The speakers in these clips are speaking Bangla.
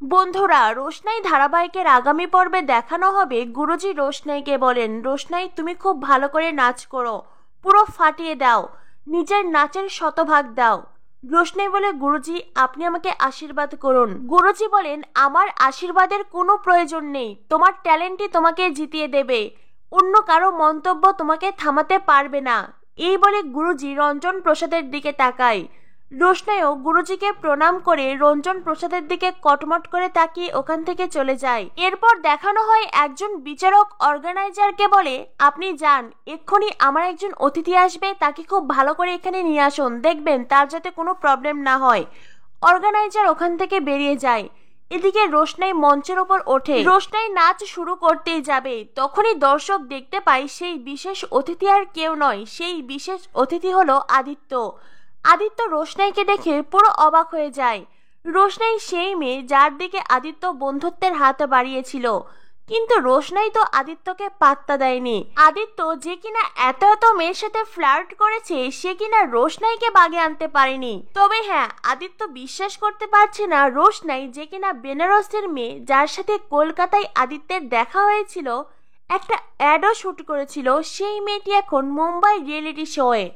বন্ধুরা, রোশনাই ধারাবাহিকের আগামী পর্বে দেখানো হবে গুরুজি রোশনাইকে বলেন, রোশনাই তুমি খুব ভালো করে নাচ করো, পুরো ফাটিয়ে দাও, নিজের নাচের শতভাগ দাও। রোশনাই বলে, গুরুজি আপনি আমাকে আশীর্বাদ করুন। গুরুজি বলেন, আমার আশীর্বাদের কোনো প্রয়োজন নেই, তোমার ট্যালেন্টই তোমাকে জিতিয়ে দেবে, অন্য কারো মন্তব্য তোমাকে থামাতে পারবে না। এই বলে গুরুজি রঞ্জন প্রসাদের দিকে তাকায়। রোশনাইও গুরুজিকে প্রণাম করে রঞ্জন প্রসাদের দিকে কটমট করে তাকিয়ে ওখান থেকে চলে যায়। এরপর দেখানো হয় একজন বিচারক অর্গানাইজারকে বলে, আপনি যান, এক্ষুনি আমার একজন অতিথি আসবে, তাকে খুব ভালো করে এখানে নিয়ে আসুন, দেখবেন তার যাতে কোনো প্রবলেম না হয়। অর্গানাইজার ওখান থেকে বেরিয়ে যায়। এদিকে রোশনাই মঞ্চের ওপর ওঠে। রোশনাই নাচ শুরু করতেই যাবে, তখনই দর্শক দেখতে পায় সেই বিশেষ অতিথি আর কেউ নয়, সেই বিশেষ অতিথি হলো আদিত্য। আদিত্য রোশনাইকে দেখে পুরো অবাক হয়ে যায়। রোশনাই সেই মেয়ে যার দিকে আদিত্য বন্ধুত্বের হাত বাড়িয়েছিল, কিন্তু রোশনাই তো আদিত্যকে পাত্তা দেয়নি। আদিত্য যে কিনা এত এত মেয়ের সাথে ফ্লার্ট করেছে, সে কিনা রোশনাইকে বাগে আনতে পারেনি। তবে হ্যাঁ, আদিত্য বিশ্বাস করতে পারছে না রোশনাই যে কিনা বেনারসের মেয়ে, যার সাথে কলকাতায় আদিত্যের দেখা হয়েছিল, একটা অ্যাডও শুট করেছিল, সেই মেয়েটি এখন মুম্বাই রিয়েলিটি শোয়ে।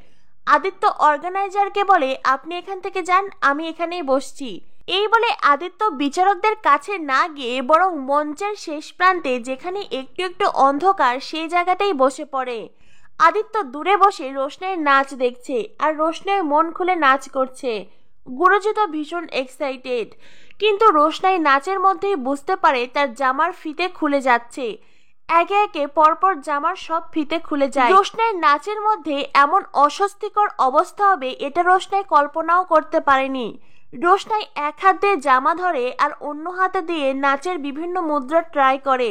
আদিত্য অর্গানাইজারকে বলে, আপনি এখান থেকে যান, আমি এখানেই বসছি। এই বলে আদিত্য বিচারকদের কাছে না গিয়ে বরং মঞ্চের শেষ প্রান্তে, যেখানে একটু একটু অন্ধকার, সেই জায়গাতেই বসে পড়ে। আদিত্য দূরে বসে রোশনাইয়ের নাচ দেখছে, আর রোশনাই মন খুলে নাচ করছে। গুরুজি তো ভীষণ এক্সাইটেড, কিন্তু রোশনাই নাচের মধ্যেই বুঝতে পারে তার জামার ফিতে খুলে যাচ্ছে। একে একে পরপর জামার সব ফিতে খুলে যায়। রোশনাইয়ের নাচের মধ্যে এমন অস্বস্তিকর অবস্থা হবে, এটা রোশনাই কল্পনাও করতে পারেনি। রোশনাই এক হাত দিয়ে জামা ধরে আর অন্য হাতে দিয়ে নাচের বিভিন্ন মুদ্রা ট্রাই করে,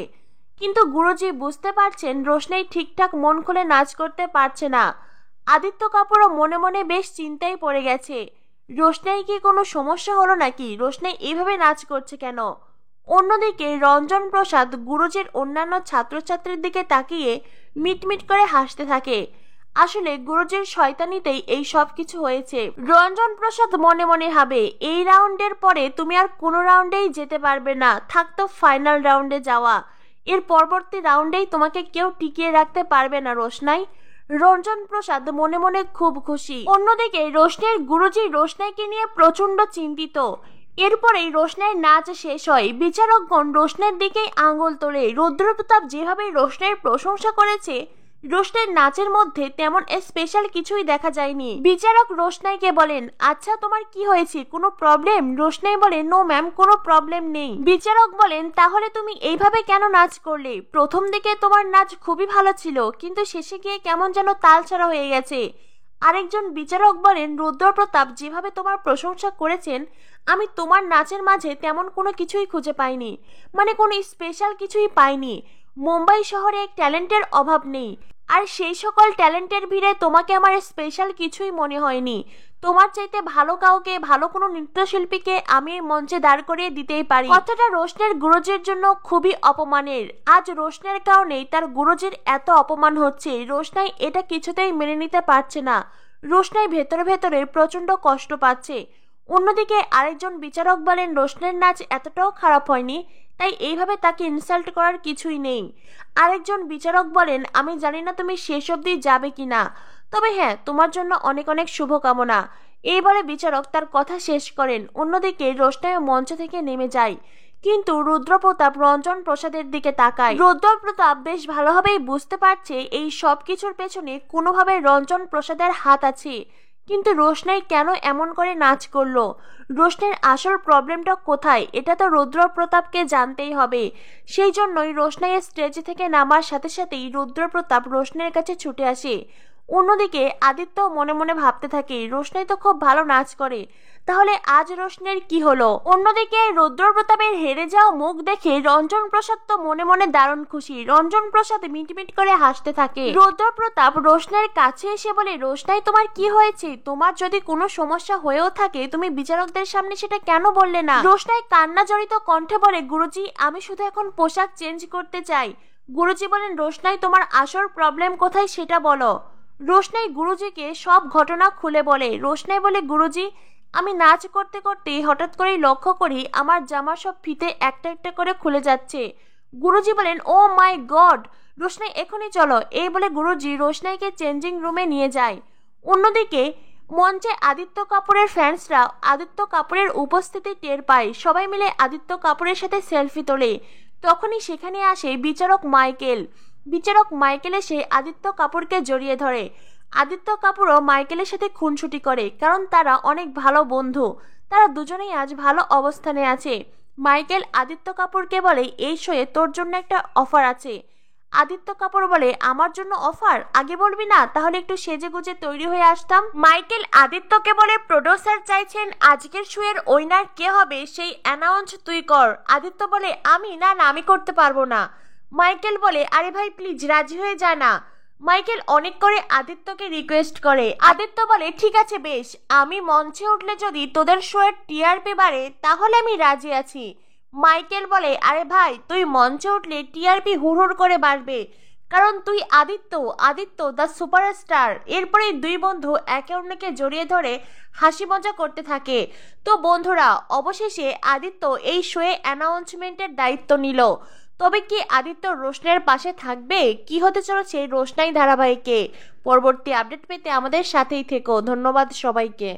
কিন্তু গুরুজি বুঝতে পারছেন রোশনাই ঠিকঠাক মন খুলে নাচ করতে পারছে না। আদিত্য কাপুরও মনে মনে বেশ চিন্তায় পড়ে গেছে, রোশনাই কি কোনো সমস্যা হলো নাকি, রোশনাই এইভাবে নাচ করছে কেন। অন্যদিকে রঞ্জন প্রসাদ গুরুজির অন্যান্য ছাত্রছাত্রীর দিকে তাকিয়ে মিটমিট করে হাসতে থাকে। আসলে গুরুজির শয়তানিতেই এই সব কিছু হয়েছে। রঞ্জন প্রসাদ মনে মনে ভাবে, এই রাউন্ডের পরে তুমি আর কোনো রাউন্ডেই যেতে পারবে না, থাকতো ফাইনাল রাউন্ডে যাওয়া, এর পরবর্তী রাউন্ডেই তোমাকে কেউ টিকিয়ে রাখতে পারবে না রোশনাই। রঞ্জন প্রসাদ মনে মনে খুব খুশি। অন্যদিকে রোশনাইয়ের গুরুজি রোশনাইকে নিয়ে প্রচন্ড চিন্তিত। এরপরেই রোশনাইয়ের নাচ শেষ হয়। বিচারকগণ রোশনাইয়ের দিকেই আঙ্গুল তোলে। রুদ্রপ্রতাপ যেভাবে রোশনাইয়ের প্রশংসা করেছে, রোশনাইয়ের নাচের মধ্যে তেমন স্পেশাল কিছুই দেখা যায়নি। বিচারক রোশনাইকে বলেন, আচ্ছা তোমার কি হয়েছে, কোনো প্রবলেম? রোশনাই বলে, নো ম্যাম, কোনো প্রবলেম নেই। বিচারক বলেন, তাহলে তুমি এইভাবে কেন নাচ করলে? প্রথম দিকে তোমার নাচ খুবই ভালো ছিল, কিন্তু শেষে গিয়ে কেমন যেন তালছাড়া হয়ে গেছে। আরেকজন বিচারক বলেন, রুদ্রপ্রতাপ যেভাবে তোমার প্রশংসা করেছেন, আমি তোমার নাচের মাঝে তেমন কোনো কিছুই খুঁজে পাইনি, মানে কোনো স্পেশাল কিছুই পাইনি। মুম্বাই শহরে ট্যালেন্টের অভাব নেই, আর সেই সকল ট্যালেন্টের ভিড়ে তোমাকে আমার স্পেশাল কিছুই মনে হয়নি। তোমার চাইতে ভালো কাউকে, ভালো কোনো নৃত্যশিল্পীকে আমি মঞ্চে দাঁড় করিয়ে দিতেই পারি। কথাটা রোশনের গুরুজির জন্য খুবই অপমানের। আজ রোশনের কারণেই তার গুরুজির এত অপমান হচ্ছে। রোশনাই এটা কিছুতেই মেনে নিতে পারছে না। রোশনাই ভেতরে ভেতরে প্রচন্ড কষ্ট পাচ্ছে। অন্যদিকে আরেকজন বিচারক বলেন, রোশনের নাচ এতটাও খারাপ হয়নি, তাই এইভাবে তাকে ইনসাল্ট করার কিছুই নেই। আরেকজন বিচারক বলেন, আমি জানি না তুমি শেষ অবধি যাবে কিনা, তবে হ্যাঁ, তোমার জন্য অনেক অনেক শুভকামনা। এই বলে বিচারক তার কথা শেষ করেন। অন্যদিকে রোশনাইও মঞ্চ থেকে নেমে যায়, কিন্তু রুদ্রপ্রতাপ রঞ্জন প্রসাদের দিকে তাকায়। রুদ্রপ্রতাপ বেশ ভালোভাবেই বুঝতে পারছে এই সব কিছুর পেছনে কোনোভাবে রঞ্জন প্রসাদের হাত আছে, কিন্তু রোশনাই কেন এমন করে নাচ করলো, রোশনের আসল প্রবলেমটা কোথায়, এটা তো রুদ্রপ্রতাপকে জানতেই হবে। সেই জন্যই রোশনাইয়ের স্টেজ থেকে নামার সাথে সাথেই রুদ্রপ্রতাপ রোশনের কাছে ছুটে আসে। অন্যদিকে আদিত্য মনে মনে ভাবতে থাকে, রোশনাই তো খুব ভালো নাচ করে, তাহলে আজ রোশনের কি হলো। অন্যদিকে রুদ্রপ্রতাপের হেরে যাওয়া মুখ দেখে রঞ্জন প্রসাদ তো মনে মনে দারুণ খুশি। রঞ্জন প্রসাদ মিটমিট করে হাসতে থাকে। রুদ্রপ্রতাপ রোশনের কাছে এসে বলে, রোশনাই তোমার কি হয়েছে? তোমার যদি কোনো সমস্যা হয়েও থাকে, তুমি বিচারকদের সামনে সেটা কেন বললে না? রোশনাই কান্না জড়িত কণ্ঠে বলে, গুরুজি আমি শুধু এখন পোশাক চেঞ্জ করতে চাই। গুরুজি বলেন, রোশনাই তোমার আসল প্রবলেম কোথায় সেটা বলো। রোশনাই গুরুজিকে সব ঘটনা খুলে বলে। রোশনাই বলে, গুরুজি আমি নাচ করতে করতে হঠাৎ করেই লক্ষ্য করি আমার জামার সব ফিতে একটা একটা করে খুলে যাচ্ছে। গুরুজি বলেন, ও মাই গড, রোশনাই এখনই চলো। এই বলে গুরুজি রোশনাইকে চেঞ্জিং রুমে নিয়ে যায়। অন্যদিকে মঞ্চে আদিত্য কাপুরের ফ্যান্সরা আদিত্য কাপুরের উপস্থিতি টের পায়। সবাই মিলে আদিত্য কাপুরের সাথে সেলফি তোলে। তখনই সেখানে আসে বিচারক মাইকেল। বিচারক মাইকেল এসে আদিত্য কাপুরকে জড়িয়ে ধরে। আদিত্য কাপুরও মাইকেলের সাথে খুনসুটি করে, কারণ তারা অনেক ভালো বন্ধু। তারা দুজনেই আজ ভালো অবস্থানে আছে। মাইকেল আদিত্য কাপুরকে বলে, এই শোয়ে তোর জন্য একটা অফার আছে। আদিত্য কাপুর বলে, আমার জন্য অফার? আগে বলবি না, তাহলে একটু সেজে গুজে তৈরি হয়ে আসতাম। মাইকেল আদিত্যকে বলে, প্রোডিউসার চাইছেন আজকের শোয়ের উইনার কে হবে সেই অ্যানাউন্স তুই কর। আদিত্য বলে, আমি না না, আমি করতে পারবো না। মাইকেল বলে, আরে ভাই প্লিজ রাজি হয়ে যা না। মাইকেল অনেক করে আদিত্যকে রিকোয়েস্ট করে। আদিত্য বলে, ঠিক আছে বেশ, আমি মঞ্চে উঠলে যদি তোদের শোয়ের টিআরপি বাড়ে তাহলে আমি রাজি আছি। মাইকেল বলে, আরে ভাই তুই মঞ্চে উঠলে টিআরপি হুড় করে বাড়বে, কারণ তুই আদিত্য, আদিত্য দ্য সুপারস্টার। এরপরেই দুই বন্ধু একে অন্যকে জড়িয়ে ধরে হাসি মজা করতে থাকে। তো বন্ধুরা, অবশেষে আদিত্য এই শোয়ে অ্যানাউন্সমেন্টের দায়িত্ব নিল। তবে কি আদিত্য রোশনাইয়ের পাশে থাকবে? কি হতে চলেছে রোশনাই ধারাবাহিকে? পরবর্তী আপডেট পেতে আমাদের সাথেই থেকো। ধন্যবাদ সবাইকে।